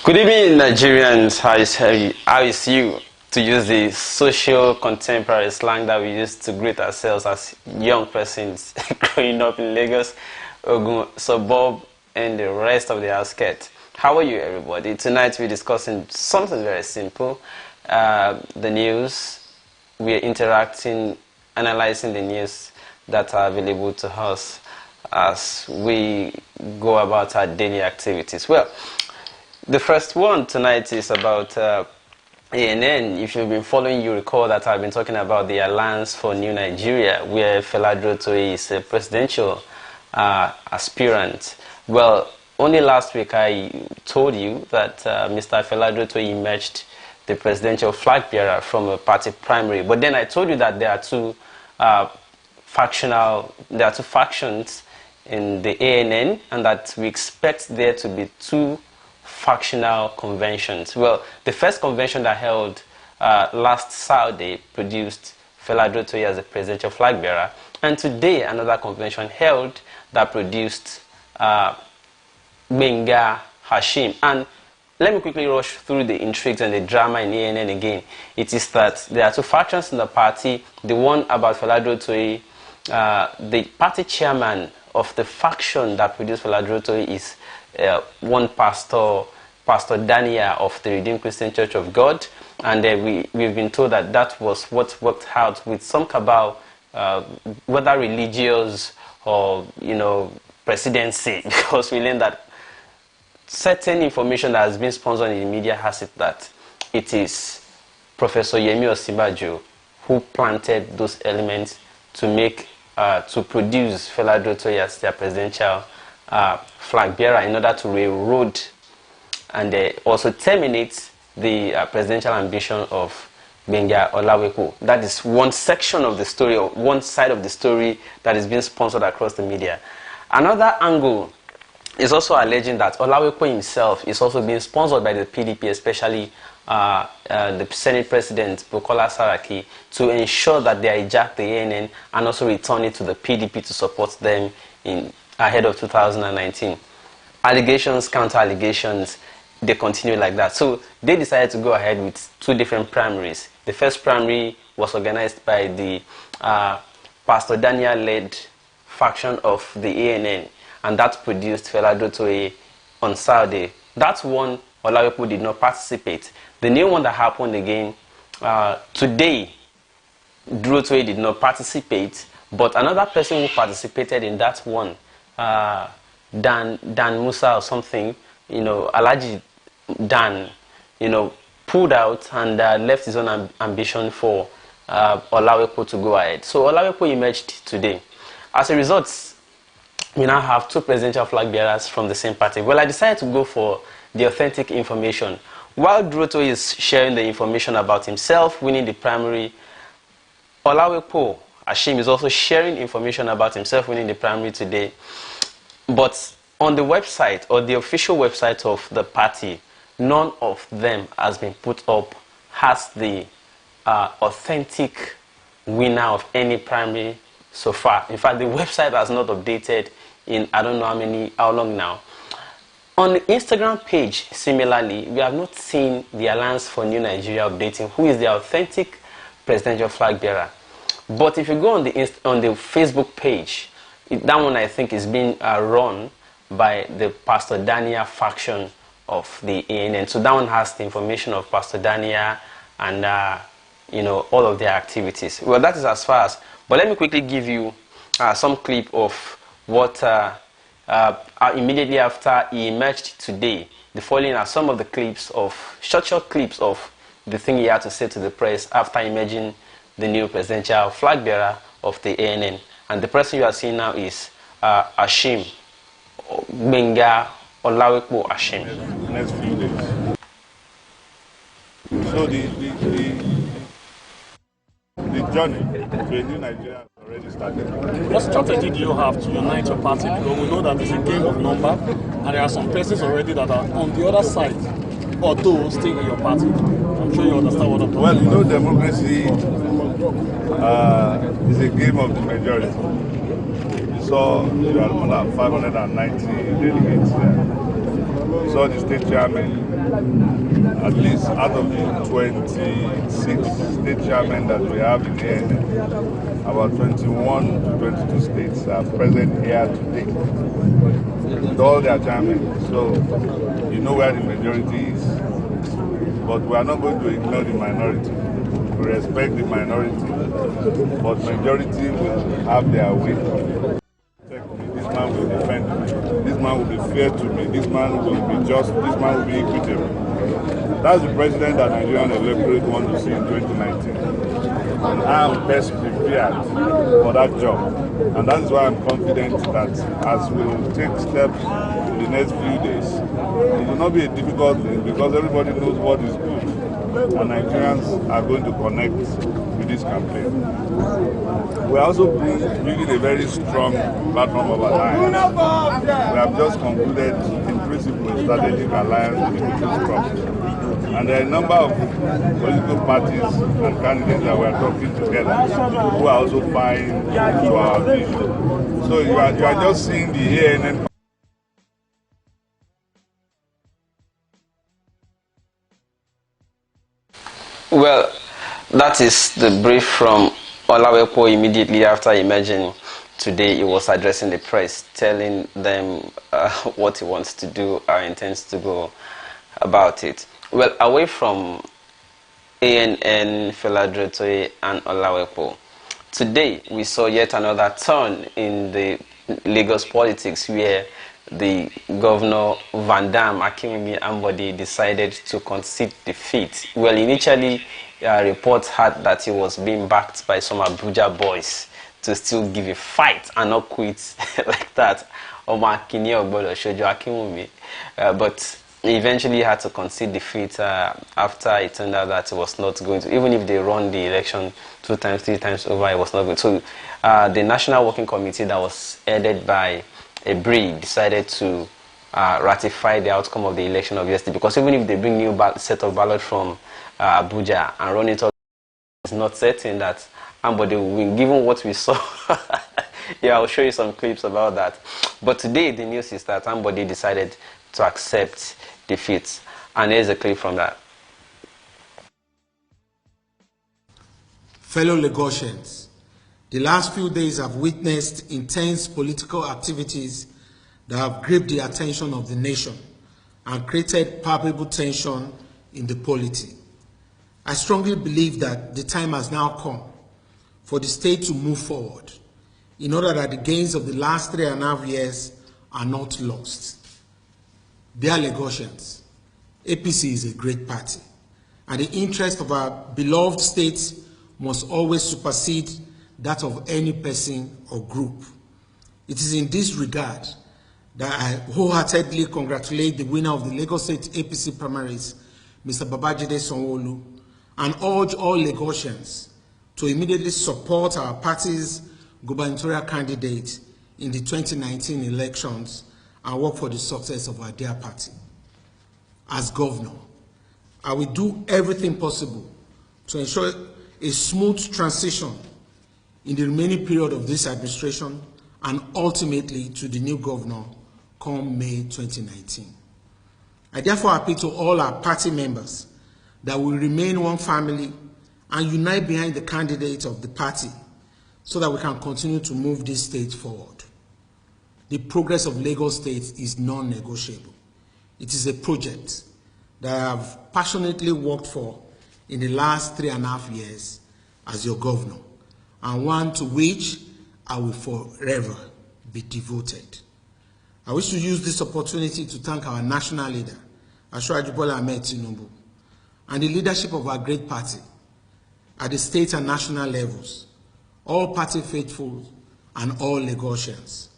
Good evening, Nigerians. How is you? To use the social contemporary slang that we use to greet ourselves as young persons growing up in Lagos, Ogun, suburb, and the rest of the outskirts. How are you, everybody? Tonight we're discussing something very simple. The news. We're interacting, analyzing the news that are available to us as we go about our daily activities. Well, the first one tonight is about ANN. If you've been following, you recall that I've been talking about the Alliance for New Nigeria, where Fela Durotoye is a presidential aspirant. Well, only last week I told you that Mr. Fela Durotoye emerged the presidential flag bearer from a party primary. But then I told you that there are two factions in the ANN, and that we expect there to be two factional conventions. Well, the first convention that held last Saturday produced Fela Durotoye as a presidential flag bearer, and today another convention held that produced Gbenga Hashim. And let me quickly rush through the intrigues and the drama in ANN again. It is that there are two factions in the party. The one about Fela Durotoye, the party chairman of the faction that produced Fela Durotoye is one pastor, Pastor Daniel of the Redeemed Christian Church of God, and we've been told that that was what worked out with some cabal, whether religious or presidency, because we learned that certain information that has been sponsored in the media has it that it is Professor Yemi Osinbajo who planted those elements to make to produce Fela Durotoye as their presidential flag bearer in order to railroad and also terminate the presidential ambition of Gbenga Olawepo. That is one section of the story, or one side of the story that is being sponsored across the media. Another angle is also alleging that Olawepo himself is also being sponsored by the PDP, especially the Senate President Bukola Saraki, to ensure that they hijack the ANN and also return it to the PDP to support them ahead of 2019. Allegations, counter-allegations, they continue like that. So they decided to go ahead with two different primaries. The first primary was organized by the Pastor Daniel-led faction of the ANN, and that produced Fela Durotoye on Saturday. That one, Olawepo did not participate. The new one that happened again today, Durotoye did not participate, but another person who participated in that one, Dan Musa or something, Alhaji Dan, pulled out and left his own ambition for Olawepo to go ahead. So Olawepo emerged today. As a result, we now have two presidential flag bearers from the same party. Well, I decided to go for the authentic information. While Durotoye is sharing the information about himself winning the primary, Olawepo Hashim is also sharing information about himself winning the primary today. But on the website, or the official website of the party, none of them has been put up as the authentic winner of any primary so far. In fact, the website has not updated in I don't know how long now. On the Instagram page, similarly, we have not seen the Alliance for New Nigeria updating who is the authentic presidential flag bearer. But if you go on the Facebook page, that one I think is being run by the Pastor Daniel faction of the ANN. So that one has the information of Pastor Daniel and all of their activities. Well, that is as far as. But let me quickly give you some clip of what immediately after he emerged today. The following are some of the clips of short clips of the thing he had to say to the press after emerging the new presidential flag bearer of the ANN. And the person you are seeing now is Hashim, Gbenga Olawepo Hashim. Next few days. So the journey to a new Nigeria has already started. What strategy do you have to unite your party? Because we know that it's a game of number, and there are some persons already that are on the other side, although staying in your party. I'm sure you understand what I'm talking about. Well, democracy is a game of the majority. You saw there are more than 590 delegates there. saw the state chairman, at least out of the 26 state chairmen that we have in ANN, about 21 to 22 states are present here today with all their chairmen. So you know where the majority is. But we are not going to ignore the minority. We respect the minority, but majority will have their way. This man will defend me. This man will be fair to me. This man will be just. This man will be equitable. That's the president that Nigerian electorate want to see in 2019. And I am best prepared for that job. And that's why I'm confident that as we will take steps in the next few days, it will not be a difficult thing because everybody knows what is good. And Nigerians are going to connect with this campaign. We are also building a very strong platform of alliance. We have just concluded in principle a strategic alliance with the People's Front. And there are a number of political parties and candidates that we are talking together who are also buying into our vision. So you are just seeing the ANN. Well, that is the brief from Olawepo immediately after emerging. Today he was addressing the press, telling them what he wants to do, how he intends to go about it. Well, away from ANN, Feladrotoye and Olawepo, today we saw yet another turn in the Lagos politics where the governor Van Dam Ambode decided to concede defeat. Well, initially reports had that he was being backed by some Abuja boys to still give a fight and not quit like that. But he eventually had to concede defeat after it turned out that he was not going to, even if they run the election 2 times, 3 times over, it was not good. So the National Working Committee that was headed by a breed decided to ratify the outcome of the election of yesterday, because even if they bring new set of ballot from Abuja and run it up, it's not certain that Ambode will win, given what we saw. Yeah, I'll show you some clips about that. But today the news is that Ambode decided to accept defeat, and here's a clip from that. Fellow Lagosians, the last few days have witnessed intense political activities that have gripped the attention of the nation and created palpable tension in the polity. I strongly believe that the time has now come for the state to move forward in order that the gains of the last 3.5 years are not lost. Dear Lagosians, APC is a great party, and the interest of our beloved state must always supersede that of any person or group. It is in this regard that I wholeheartedly congratulate the winner of the Lagos State APC primaries, Mr. Babajide Sanwo-Olu, and urge all Lagosians to immediately support our party's gubernatorial candidate in the 2019 elections and work for the success of our dear party. As governor, I will do everything possible to ensure a smooth transition in the remaining period of this administration and ultimately to the new governor come May 2019. I therefore appeal to all our party members that we remain one family and unite behind the candidate of the party so that we can continue to move this state forward. The progress of Lagos State is non-negotiable. It is a project that I have passionately worked for in the last 3.5 years as your governor, and one to which I will forever be devoted. I wish to use this opportunity to thank our national leader, Asiwaju Bola Ahmed Tinubu, and the leadership of our great party at the state and national levels, all party faithful and all Lagosians.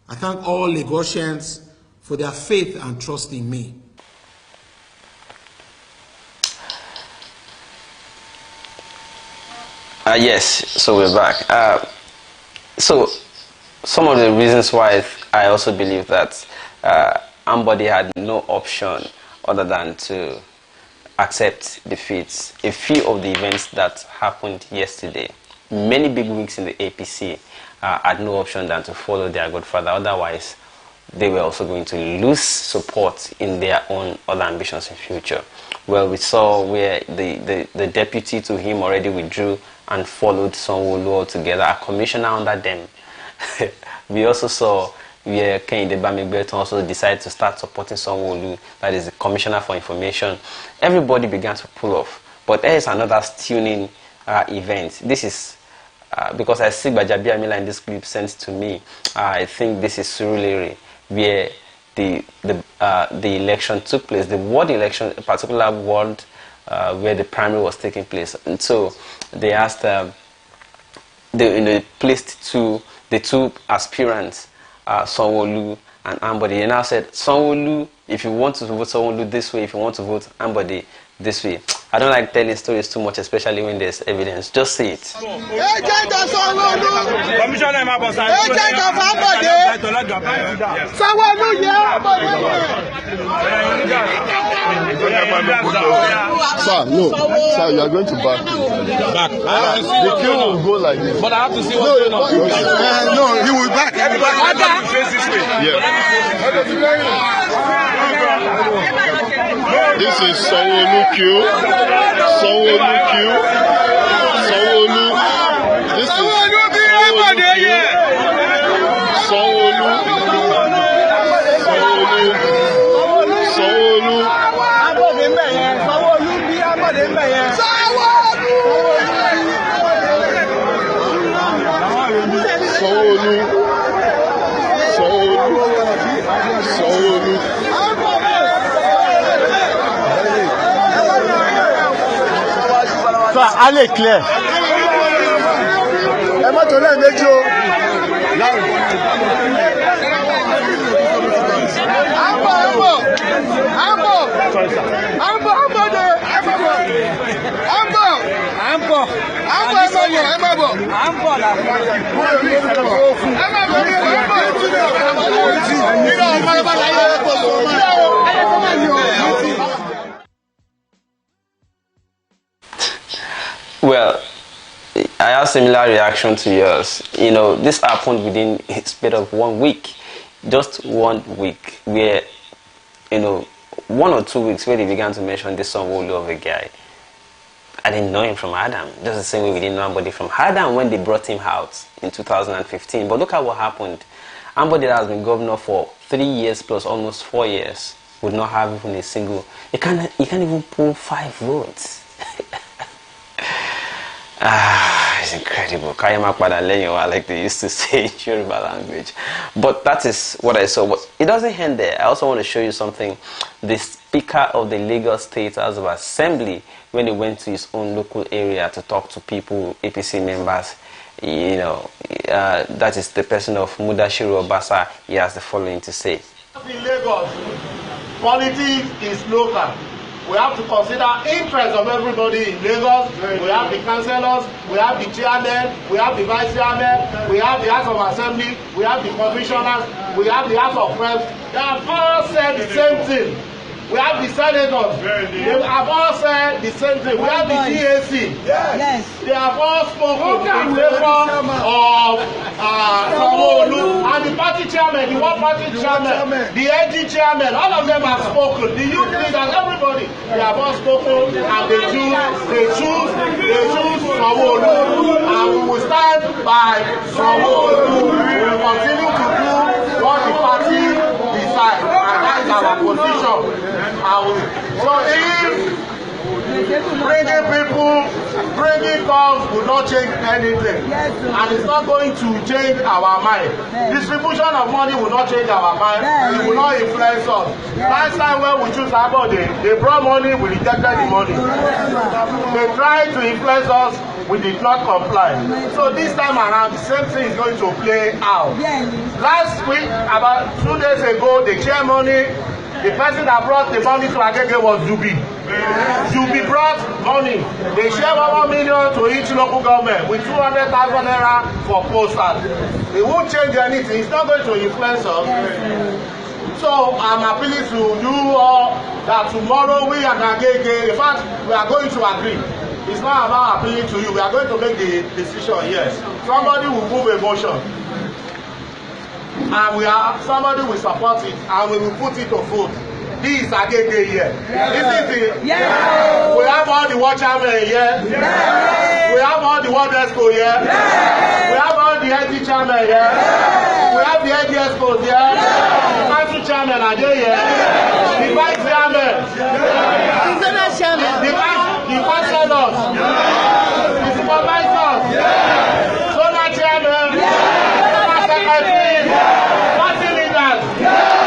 I thank all Lagosians for their faith and trust in me. Yes, so we're back. So some of the reasons why I also believe that Ambode had no option other than to accept defeat. A few of the events that happened yesterday, many big wigs in the APC had no option than to follow their godfather. Otherwise, they were also going to lose support in their own other ambitions in future. Well, we saw where the deputy to him already withdrew and followed Sanwo-Olu altogether, a commissioner under them. We also saw where Kehinde Bamigbeton also decided to start supporting Sanwo-Olu, that is the Commissioner for Information. Everybody began to pull off. But there is another stunning event. This is because I see Bajabi Amila in this clip sent to me. I think this is Surulere, where the election took place, the ward election, a particular ward where the primary was taking place. And so they asked, they placed the two aspirants, Sanwo-Olu and Ambode. They now said, Sanwo-Olu, if you want to vote Sanwo-Olu this way, if you want to vote Ambode this way. I don't like telling stories too much, especially when there's evidence. Just say it. Agent of Sanwo-Olu. Commissioner Agent of Ambode. Sanwo-Olu, Sir, no. Sir, you are going to back. Back. The queue will go like this. But I have to see what's going on. No, he will back. Everybody face this way. This is Sanwo-Olu queue. Sanwo-Olu queue. Sanwo-Olu. This is Sanwo-Olu queue. Sanwo-Olu. Sanwo-Olu. Allez, clair. Well, I have similar reaction to yours. You know, this happened within a span of 1 week. Just 1 week where, you know, 1 or 2 weeks where they began to mention this Sanwo-Olu of a guy. I didn't know him from Adam. Just the same way we didn't know Ambode from Adam when they brought him out in 2015. But look at what happened. Ambode has been governor for 3 years plus almost 4 years. Would not have even a single. He can't even pull 5 votes. It's incredible. Like they used to say in Yoruba language. But that is what I saw. But it doesn't end there. I also want to show you something. The Speaker of the Lagos State House of Assembly, when he went to his own local area to talk to people, APC members, you know, that is the person of Mudashiru Obasa. He has the following to say. In Lagos, politics is local. We have to consider interest of everybody in Lagos. We have the councillors, we have the chairman, we have the vice chairman, we have the House of Assembly, we have the commissioners, we have the House of Reps. They have all said the same thing. We have the senators. They have all said the same thing. We have the GAC. Yes. They have all spoken in favor of Sanwo-Olu and the party chairman, the one party chairman, the AG chairman. All of them have spoken. The youth leaders, everybody, they have all spoken, and they choose Sanwo-Olu, and we will stand by Sanwo-Olu. We will continue to do what the party decides, and that is our position. So if bringing guns will not change anything, and it's not going to change our mind. Distribution of money will not change our mind. It will not influence us. Last time when we choose Ambode, they brought money, we rejected the money. They tried to influence us, we did not comply. So this time around, the same thing is going to play out. Last week, about 2 days ago, they shared money. The person that brought the money to Agege was Jubi. Jubi brought money. They share 1 million to each local government with 200,000 naira for posters. It won't change anything. It's not going to influence us. So I'm appealing to you all that tomorrow we at Agege, in fact, we are going to agree. It's not about appealing to you. We are going to make the decision, yes. Somebody will move a motion. and somebody will support it, and we will put it to vote. This is Agege here. This is it. Yeah. We have all the watchmen here. Yeah. We have all the ward exco here. Yeah. We have all the head chairman here. Yeah. We have the head exco here. Yeah. The council chairman are there here. Yeah. The vice chairman. Yeah. The councillors. Yeah. The supervisors. Yeah. Zonal chairman. Yeah. Zonal secretary. Yeah. Party leaders. Yeah.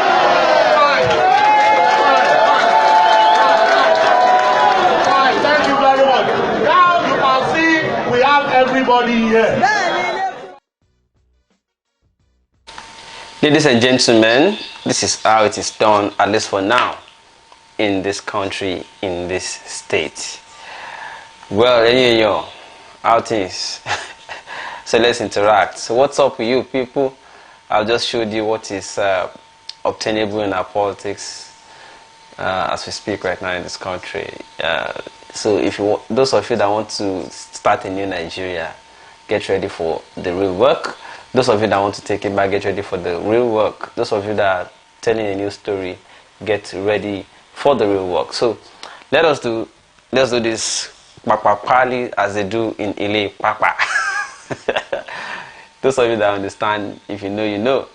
Everybody here. Ladies and gentlemen, this is how it is done, at least for now, in this country, in this state. Well, anyway, how things. So let's interact. So what's up with you people? I've just showed you what is obtainable in our politics as we speak right now in this country. So if you, those of you that want to start a new Nigeria, get ready for the real work. Those of you that want to take it back, get ready for the real work. Those of you that are telling a new story, get ready for the real work. So let's do this pali as they do in Ile Papa. Those of you that understand, if you know, you know.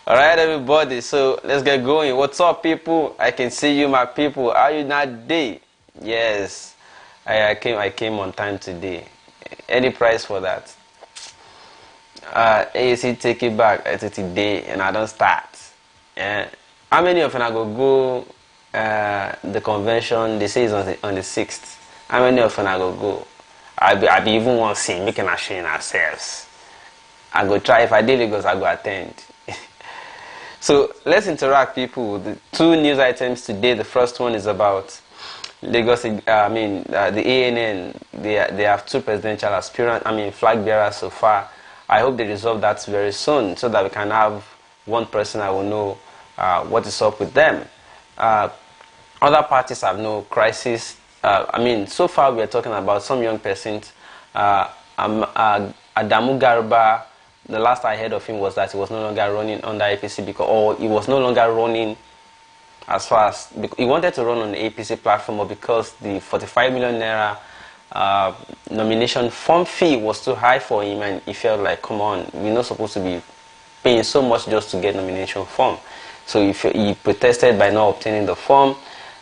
Alright everybody, so let's get going. What's up people? I can see you my people. Are you not day? Yes, I came on time today. Any price for that? AAC take it back at today and I don't start. How many of you are go the convention? They say it's on the 6th. How many of you are go? I be even want to see making a showing ourselves. I go try. If I did Lagos, I go attend. So let's interact people. The two news items today. The first one is about Lagos, the ANN, they have two presidential aspirants, flag bearers so far. I hope they resolve that very soon so that we can have one person I will know what is up with them. Other parties have no crisis. So far we are talking about some young persons. Adamu Garba, the last I heard of him was that he was no longer running under APC or he was no longer running as far as he wanted to run on the APC platform, but because the 45 million naira nomination form fee was too high for him, and he felt like, come on, we're not supposed to be paying so much just to get nomination form. So he protested by not obtaining the form.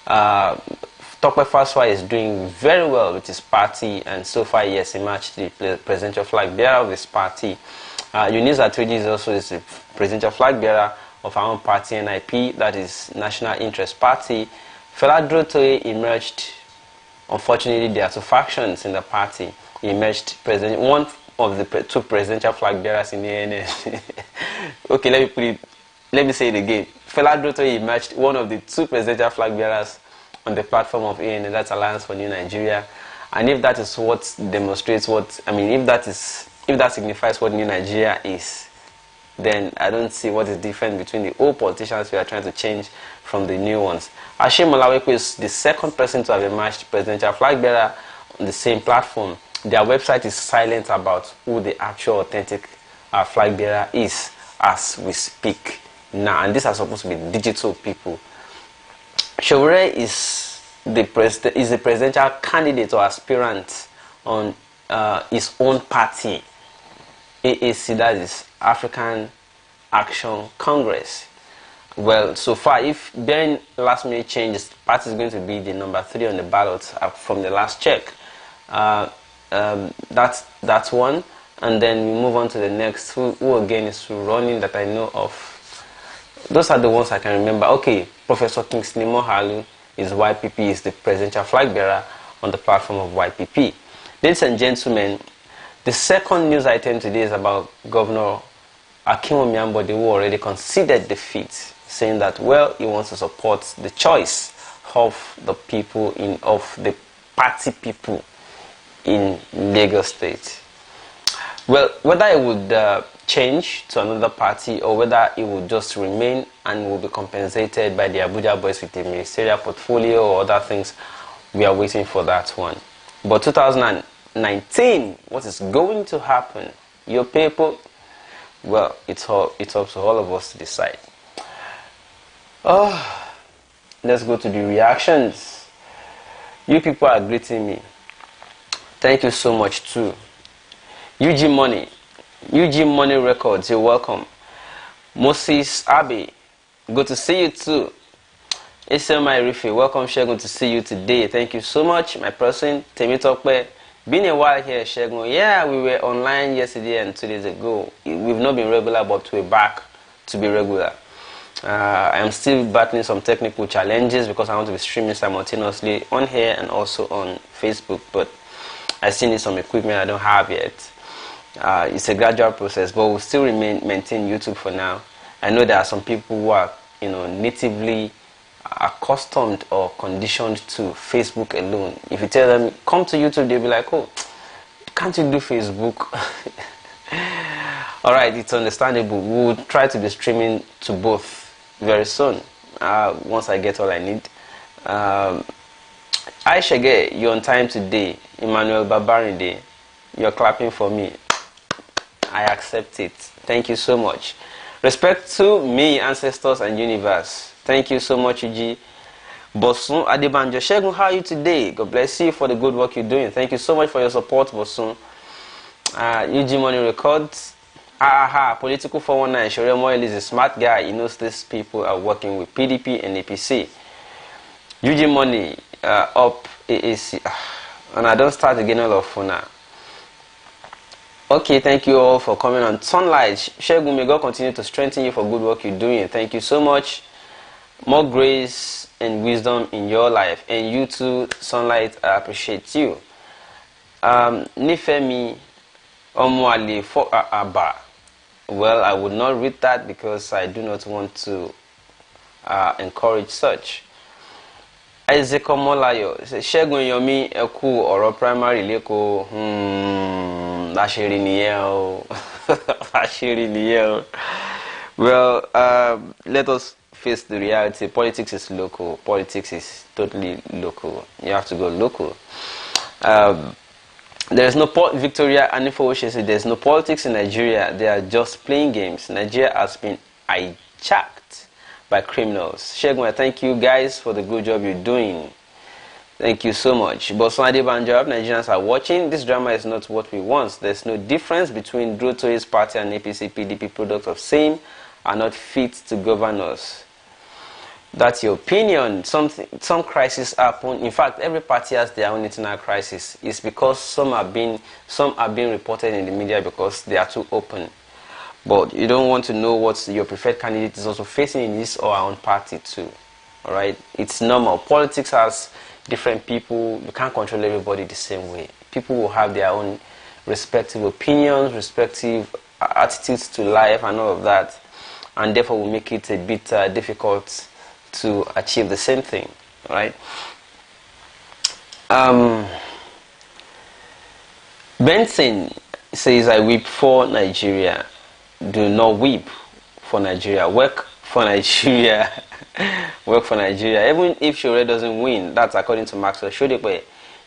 Tokwe Faswa is doing very well with his party, and so far he has emerged the presidential flag bearer of his party. Eunice Atuji is also the presidential flag bearer of our own party, NIP, that is National Interest Party. Fela Drotoye emerged. Unfortunately, there are two factions in the party. He emerged one of the two presidential flag bearers in the ANN. Okay, let me say it again. Fela Drotoye emerged one of the two presidential flag bearers on the platform of ANN, that's Alliance for New Nigeria. And if that is what demonstrates if that signifies what New Nigeria is, then I don't see what is different between the old politicians we are trying to change from the new ones. Olawepo is the second person to have emerged presidential flag bearer on the same platform. Their website is silent about who the actual authentic flag bearer is as we speak now, and these are supposed to be digital people. Showore is the presidential candidate or aspirant on his own party, AAC, that is African Action Congress. Well, so far, if bearing last minute changes, the party is going to be the number 3 on the ballot from the last check. That's one, and then we move on to the next. Who again is running that I know of? Those are the ones I can remember. Okay, Professor Kingsley Mohalu is YPP, is the presidential flag bearer on the platform of YPP. Ladies and gentlemen, the second news item today is about Governor Ambode, who already conceded defeat, saying that, well, he wants to support the choice of the people of the party people in Lagos State. Well, whether it would change to another party or whether it would just remain and will be compensated by the Abuja boys with a ministerial portfolio or other things, we are waiting for that one. But 2019, what is going to happen? Your people, Well, it's up to all of us to decide. Oh, let's go to the reactions. You people are greeting me. Thank you so much too. UG Money Records, you're welcome. Moses Abbey, good to see you too. SMI Rifi, welcome Segun, to see you today. Thank you so much, my person. Temitokpe, been a while here, Segun. Yeah, we were online yesterday and 2 days ago. We've not been regular, but we're back to be regular. I'm still battling some technical challenges because I want to be streaming simultaneously on here and also on Facebook, but I still need some equipment I don't have yet. It's a gradual process, but we'll still maintain YouTube for now. I know there are some people who are, natively accustomed or conditioned to Facebook alone. If you tell them come to YouTube, they'll be like, oh, can't you do Facebook? All right, it's understandable. We'll try to be streaming to both very soon, once I get all I need. Aishege, you're on time today. Emmanuel Babarinde, you're clapping for me. I accept it. Thank you so much. Respect to me, ancestors, and universe. Thank you so much, Uji. Bosun Adebanjo Segun, how are you today? God bless you for the good work you're doing. Thank you so much for your support, Bosun. UG Money Records. Political 419. Shore Moyle is a smart guy. He knows these people are working with PDP and APC. UG Money up AAC. And I don't start again all of for now. Okay, thank you all for coming on Sunlight. Segun, may God continue to strengthen you for good work you're doing. Thank you so much. More grace and wisdom in your life. And you too, Sunlight, I appreciate you. Nifemi Omwali for Abba. Well, I would not read that because I do not want to encourage such. Isaac Omolayo, Segun Yomi Eku or primary leko. Well, let us face the reality. Politics is local. Politics is totally local. You have to go local. There's no Victoria Anifo said there's no politics in Nigeria. They are just playing games. Nigeria has been hijacked by criminals. Segun, I thank you guys for the good job you're doing. Thank you so much. Bosun Adebanjo, Nigerians are watching. This drama is not what we want. There's no difference between Drotoye's party and APC PDP products of same are not fit to govern us. That's your opinion. Some crises happen. In fact, every party has their own internal crisis. It's because some are being reported in the media because they are too open. But you don't want to know what your preferred candidate is also facing in his or her own party too. All right, it's normal. Politics has different people. You can't control everybody the same way. People will have their own respective opinions, respective attitudes to life and all of that, and therefore will make it a bit difficult to achieve the same thing, right? Benson says, I weep for Nigeria. Do not weep for Nigeria. Work for Nigeria. Work for Nigeria. Even if Shore doesn't win, that's according to Maxwell Shodepe,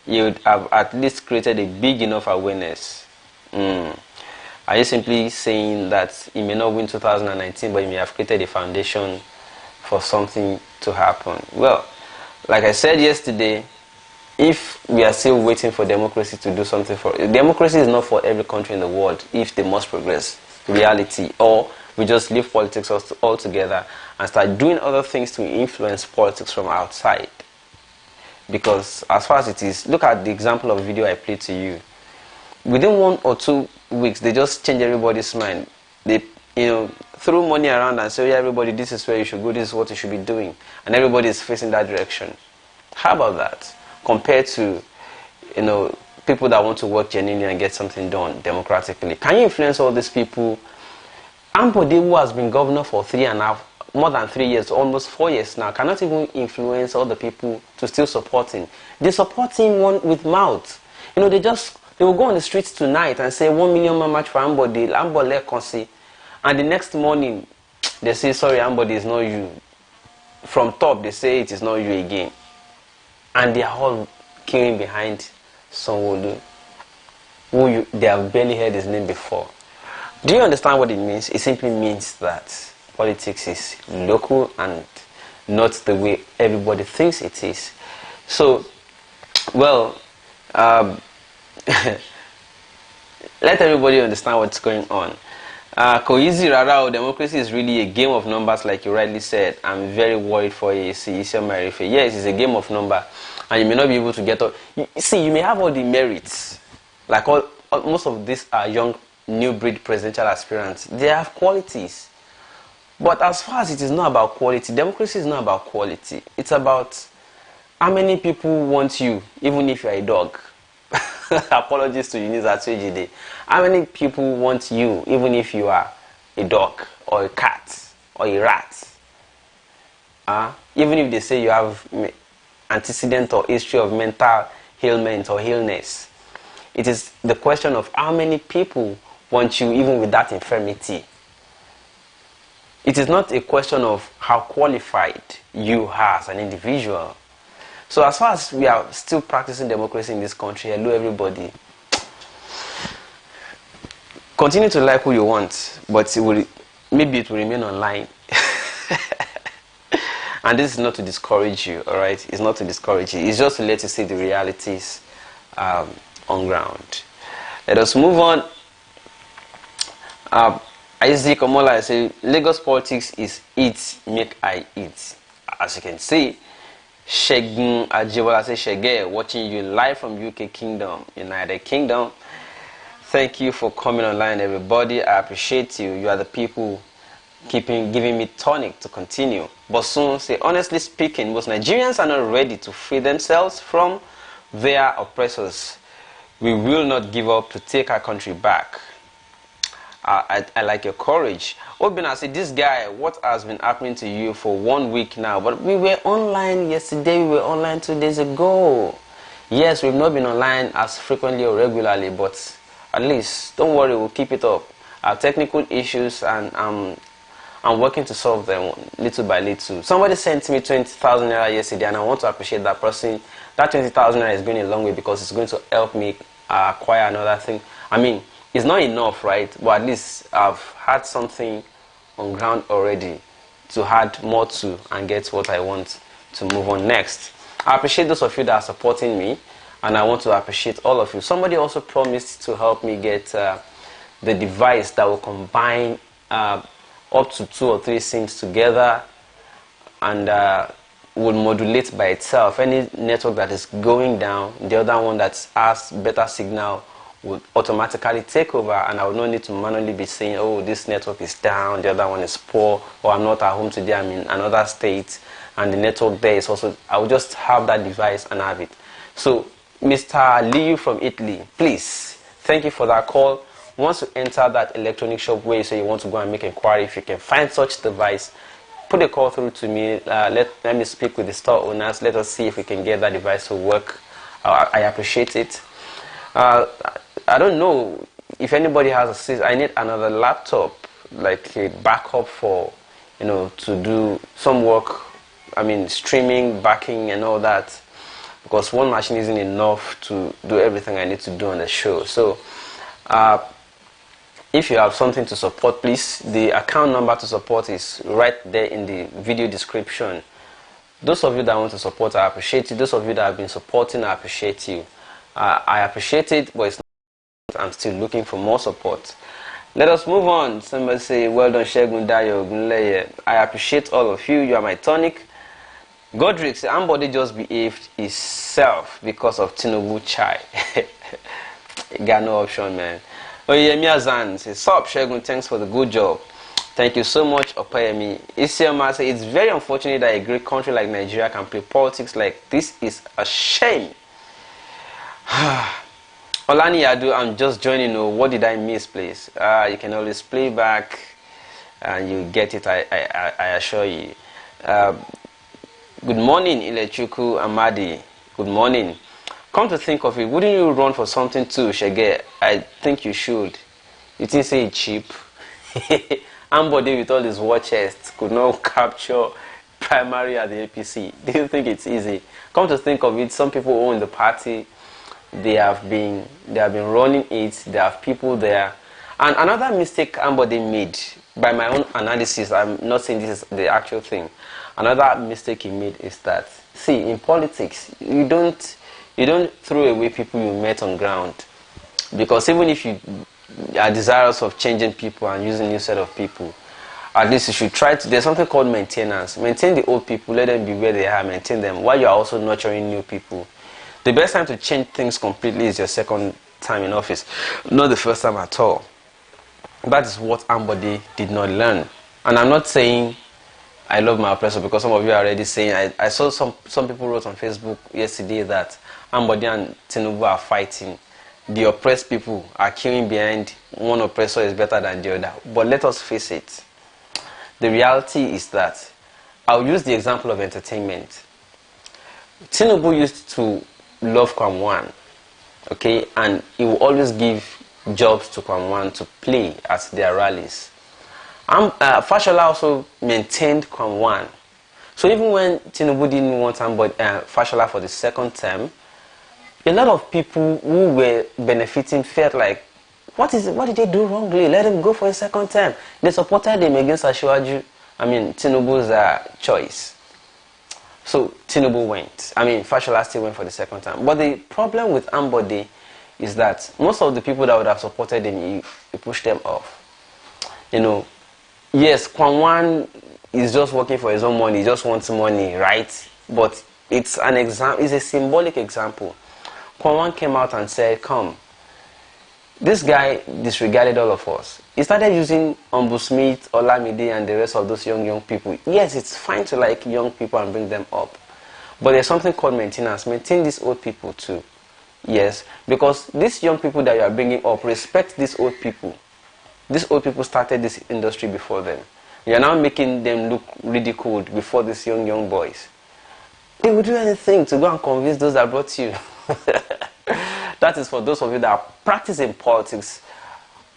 you would have at least created a big enough awareness. Are you simply saying that he may not win 2019, but he may have created a foundation for something to happen? Well, like I said yesterday, if we are still waiting for democracy to do something for it, democracy is not for every country in the world if they must progress reality, or we just leave politics altogether and start doing other things to influence politics from outside. Because as far as it is, look at the example of video I played to you. Within 1 or 2 weeks, they just change everybody's mind. They throw money around and say, yeah, everybody, this is where you should go, this is what you should be doing, and everybody is facing that direction. How about that compared to people that want to work genuinely and get something done democratically? Can you influence all these people? Ambode, who has been governor for more than 3 years, almost 4 years now, cannot even influence all the people to still support him. They support him with mouth. They will go on the streets tonight and say 1 million man march for Ambode, Ambode Concedes, and the next morning they say, sorry, Ambode is not you. From top they say it is not you again, and they are all queuing behind Sanwo-Olu, who they have barely heard his name before. Do you understand what it means? It simply means that politics is local and not the way everybody thinks it is. So, well, let everybody understand what's going on. Coeasy Rarao, democracy is really a game of numbers, like you rightly said. I'm very worried for you. Yes, it's a game of number, and you may not be able to get up. You may have all the merits, like most of these are young, new breed presidential aspirants. They have qualities, but as far as it is not about quality, democracy is not about quality. It's about how many people want you, even if you're a dog. Apologies to Eunice Atwejide. How many people want you, even if you are a dog or a cat or a rat? Even if they say you have antecedent or history of mental ailment or illness, it is the question of how many people want you, even with that infirmity. It is not a question of how qualified you are as an individual. So as far as we are still practicing democracy in this country, hello everybody. Continue to like who you want, but maybe it will remain online. And this is not to discourage you, all right? It's not to discourage you. It's just to let you see the realities on ground. Let us move on. Isaac Omola says, Lagos politics is eat, make I eat. As you can see, Segun Ajibola says, Shege, watching you live from UK Kingdom, United Kingdom. Thank you for coming online, everybody. I appreciate you. You are the people giving me tonic to continue. But soon say, honestly speaking, most Nigerians are not ready to free themselves from their oppressors. We will not give up to take our country back. I like your courage. Obina said, this guy, what has been happening to you for 1 week now? But we were online yesterday, we were online 2 days ago. Yes, we've not been online as frequently or regularly, but at least, don't worry, we'll keep it up. Our technical issues, and I'm working to solve them little by little. Somebody sent me 20,000 naira yesterday, and I want to appreciate that person. That 20,000 naira is going a long way because it's going to help me acquire another thing. I mean, it's not enough, right? But at least I've had something on ground already to add more to and get what I want to move on next. I appreciate those of you that are supporting me, and I want to appreciate all of you. Somebody also promised to help me get the device that will combine up to 2 or 3 SIMs together and will modulate by itself. Any network that is going down, the other one that has better signal would automatically take over, and I would not need to manually be saying, oh, this network is down, the other one is poor, or I'm not at home today, I'm in another state, and the network there is also. I will just have that device and have it. So, Mr. Liu from Italy, please, thank you for that call. Once you enter that electronic shop where you say you want to go and make inquiry, if you can find such device, put a call through to me. Let me speak with the store owners. Let us see if we can get that device to work. I appreciate it. I don't know if anybody has a system. I need another laptop, like a backup for, to do some work. I mean, streaming, backing, and all that, because one machine isn't enough to do everything I need to do on the show. So, if you have something to support, please, the account number to support is right there in the video description. Those of you that want to support, I appreciate you. Those of you that have been supporting, I appreciate you. I appreciate it, but it's not. I'm still looking for more support. Let us move on. Somebody say, well done, Segun Dayo Gunleye. I appreciate all of you. You are my tonic. Godric say, Ambode just behaved himself because of Tinubu chai. Got no option, man. Oyemi Azan says, sup, Segun, thanks for the good job. Thank you so much, Opayemi. Isioma says, it's very unfortunate that a great country like Nigeria can play politics like this. Is a shame. Olani Yadu, I'm just joining you. What did I miss, please? You can always play back and you get it, I assure you. Good morning, Ilechuku Amadi. Good morning. Come to think of it, wouldn't you run for something too, Shege? I think you should. You didn't say it's cheap. Ambode with all his war chests could not capture primary at the APC. Do you think it's easy? Come to think of it, some people own the party. They have been running it. They have people there, And another mistake Ambode made, by my own analysis, I'm not saying this is the actual thing. Another mistake he made is that, see, in politics, you don't throw away people you met on ground. Because even if you are desirous of changing people and using a new set of people, at least you should try to, there's something called maintenance. Maintain the old people, let them be where they are, maintain them, while you are also nurturing new people. The best time to change things completely is your second time in office, not the first time at all. That is what Ambode did not learn. And I'm not saying I love my oppressor, because some of you are already saying, I saw some people wrote on Facebook yesterday that Ambode and Tinubu are fighting. The oppressed people are queuing behind one oppressor is better than the other. But let us face it. The reality is that, I'll use the example of entertainment. Tinubu used to love Kwamwan, okay, and he will always give jobs to Kwamwan to play at their rallies. Fashola also maintained Kwamwan. So even when Tinubu didn't want Fashola for the second term, a lot of people who were benefiting felt like, what did they do wrongly? Let him go for a second term. They supported him against Tinubu's choice. So Tinubu went. Fashola still went for the second time. But the problem with Ambode is that most of the people that would have supported him, he pushed them off. Yes, Kwamwan is just working for his own money. He just wants money, right? But it's an example. It's a symbolic example. Kwamwan came out and said, come. This guy disregarded all of us. He started using Smith, Olamide, and the rest of those young people. Yes, it's fine to like young people and bring them up. But there's something called maintenance. Maintain these old people too. Yes, because these young people that you are bringing up, respect these old people. These old people started this industry before them. You are now making them look ridiculed before these young boys. They would do anything to go and convince those that brought you. That is for those of you that are practicing politics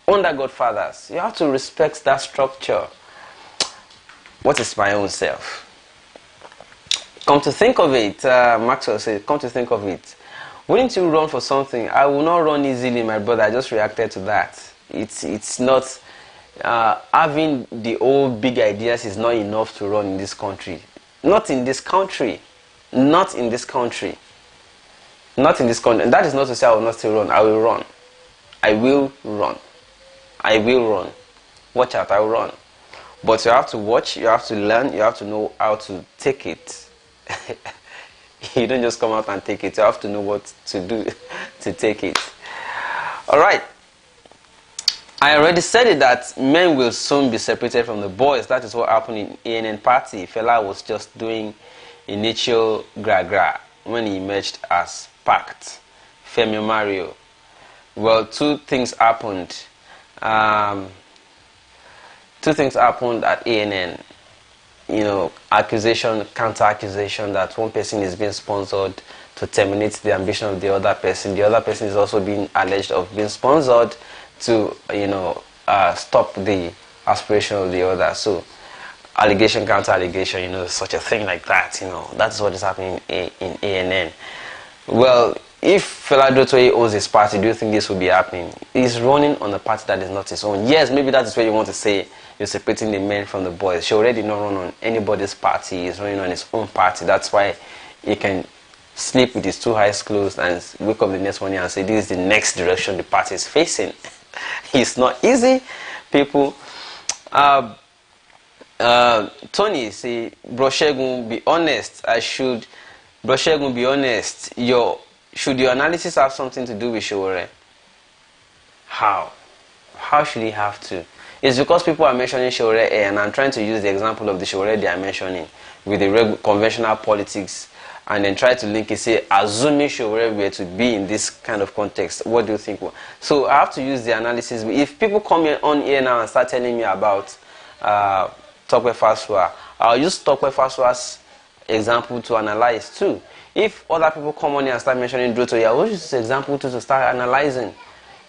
under Godfathers. You have to respect that structure. What is my own self? Come to think of it, Maxwell said, come to think of it. Wouldn't you run for something? I will not run easily, my brother. I just reacted to that. It's not, having the old big ideas is not enough to run in this country. Not in this country. Not in this country. Not in this country. And that is not to say I will not still run. I will run. I will run. I will run. Watch out, I will run. But you have to watch, you have to learn, you have to know how to take it. You don't just come out and take it. You have to know what to do to take it. Alright. I already said it that men will soon be separated from the boys. That is what happened in ANN party. Fela was just doing initial gra-gra when he emerged as packed. Femi Mario. Well, two things happened. Two things happened at ANN. Accusation, counter-accusation that one person is being sponsored to terminate the ambition of the other person. The other person is also being alleged of being sponsored to, stop the aspiration of the other. So, allegation, counter-allegation, such a thing like that, that is what is happening in ANN. Well, if Fela Dotoye owns his party, do you think this will be happening? He's running on a party that is not his own. Yes, maybe that is where you want to say you're separating the men from the boys. She already not run on anybody's party. He's running on his own party. That's why he can sleep with his two eyes closed and wake up the next morning and say, this is the next direction the party is facing. It's not easy, people. Tony say, Bro Segun, be honest. Bro Segun, be honest. Should your analysis have something to do with Showore? How? How should he have to? It's because people are mentioning Showore, and I'm trying to use the example of the Showore they are mentioning with the conventional politics, and then try to link it, say, assuming Showore were to be in this kind of context, what do you think? So I have to use the analysis. If people come on here now and start telling me about Tokwe Faswa, I'll use Tokwe Faswa's example to analyze too. If other people come on here and start mentioning Dotoye, I will use this example too to start analyzing.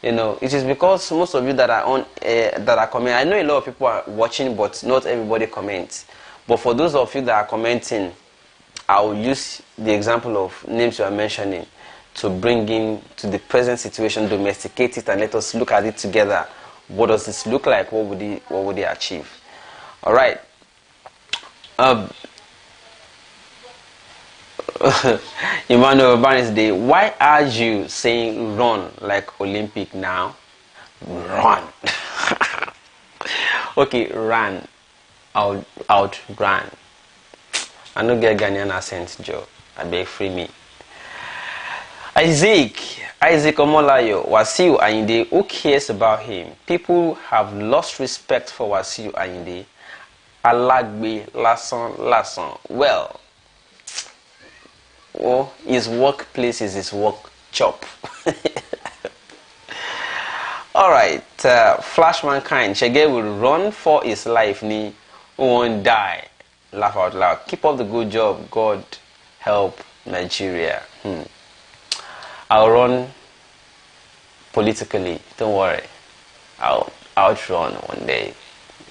It is because most of you that are on that are commenting, I know a lot of people are watching, but not everybody comments. But for those of you that are commenting, I will use the example of names you are mentioning to bring in to the present situation, domesticate it, and let us look at it together what does this look like? What would they achieve? All right. Emmanuel Barnes Day, why are you saying run like Olympic now? Run. Okay, run. Outran. I no get Ghanaian accent, Joe. I beg free me. Isaac Omolayo, Wasiu Ayinde, who cares about him? People have lost respect for Wasiu Ayinde. Alagbe Lasan. Well, his workplace is his work shop. Alright, Flash Mankind, Chege will run for his life, ni won't die. Laugh out loud. Keep up the good job. God help Nigeria. I'll run politically. Don't worry. I'll outrun one day.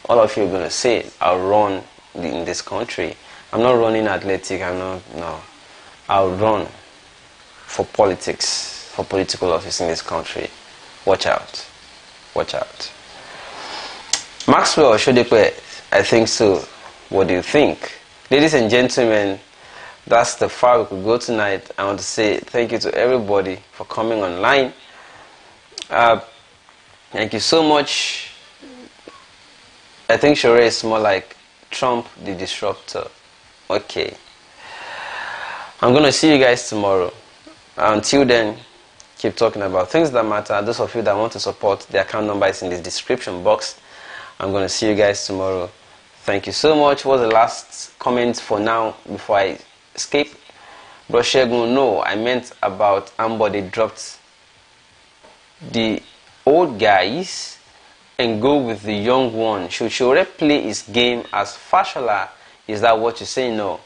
All of you are gonna say I'll run in this country. I'm not running athletic. No. I'll run for politics, for political office in this country. Watch out. Watch out. Maxwell Shodepe, I think so. What do you think? Ladies and gentlemen, that's the far we could go tonight. I want to say thank you to everybody for coming online. Thank you so much. I think Shure is more like Trump the disruptor. Okay. I'm going to see you guys tomorrow. Until then, keep talking about things that matter. Those of you that want to support, the account number is in the description box. I'm going to see you guys tomorrow. Thank you so much. What's the last comment for now before I escape? Bro Segun, no, I meant about Ambode dropped the old guys and go with the young one. Should Shure play his game as fractional? Is that what you're saying? No.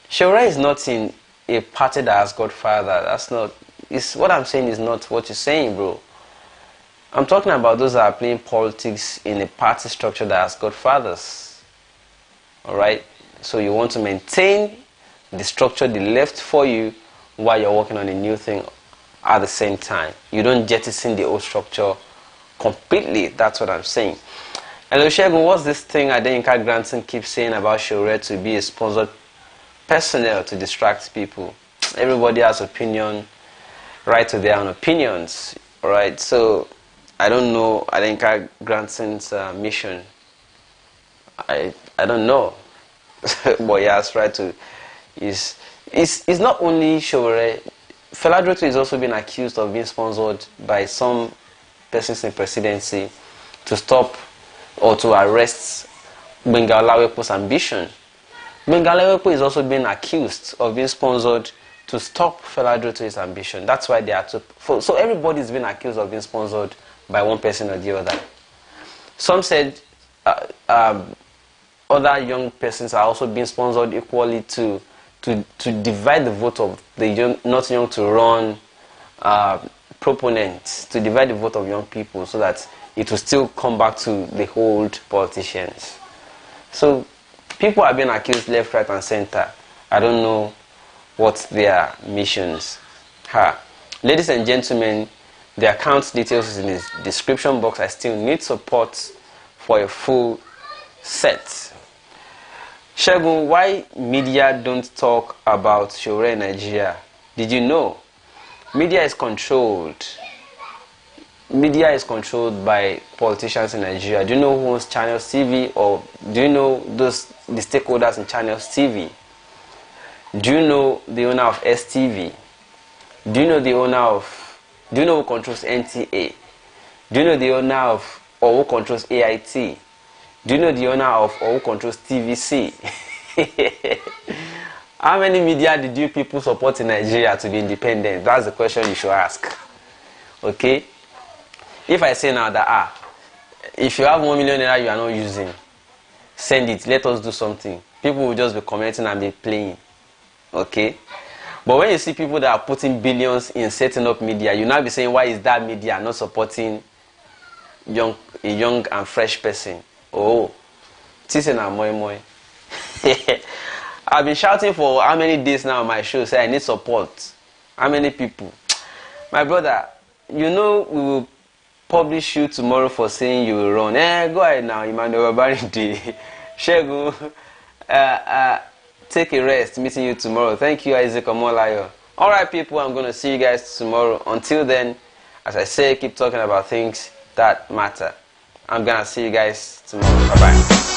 Shure is not in a party that has Godfather. That's not. It's what I'm saying is not what you're saying, bro. I'm talking about those that are playing politics in a party structure that has Godfathers. Alright? So you want to maintain the structure they left for you while you're working on a new thing at the same time. You don't jettison the old structure completely. That's what I'm saying. Hello, Segun, what's this thing Adenka Granson keeps saying about Shure to be a sponsored personnel to distract people? Everybody has opinion, right to their own opinions. Alright? So I don't know Adenka Granson's mission. I don't know. But he has tried to. It's not only Shure. Feladroto is also being accused of being sponsored by some persons in presidency to stop or to arrest Gbenga Olawepo's ambition. Gbenga Olawepo is also being accused of being sponsored to stop Feladroto's ambition. That's why they are so everybody is being accused of being sponsored by one person or the other. Some said other young persons are also being sponsored equally to divide the vote of the young, not young to run proponents, to divide the vote of young people so that it will still come back to the old politicians. So people are being accused left, right and center. I don't know what their missions are. Ladies and gentlemen, the account details is in the description box. I still need support for a full set. Segun, why media don't talk about Shure in Nigeria? Did you know? Media is controlled. Media is controlled by politicians in Nigeria. Do you know who owns Channels TV, or do you know the stakeholders in Channels TV? Do you know the owner of STV? Do you know the owner of? Do you know who controls NTA? Do you know the owner of or who controls AIT? Do you know the owner of or who controls TVC? How many media did you people support in Nigeria to be independent? That's the question you should ask. Okay? If I say now that, if you have 1 million naira you are not using, send it, let us do something. People will just be commenting and be playing. Okay? But when you see people that are putting billions in setting up media, you now be saying, why is that media not supporting a young and fresh person? Oh, Tisena moi moi. I've been shouting for how many days now on my show, say I need support. How many people? My brother, you know publish you tomorrow for saying you will run. Go ahead now, Emmanuel Barindi. Segun, take a rest. Meeting you tomorrow. Thank you, Isaac Omolayo. Alright, people, I'm going to see you guys tomorrow. Until then, as I say, keep talking about things that matter. I'm going to see you guys tomorrow. Bye-bye.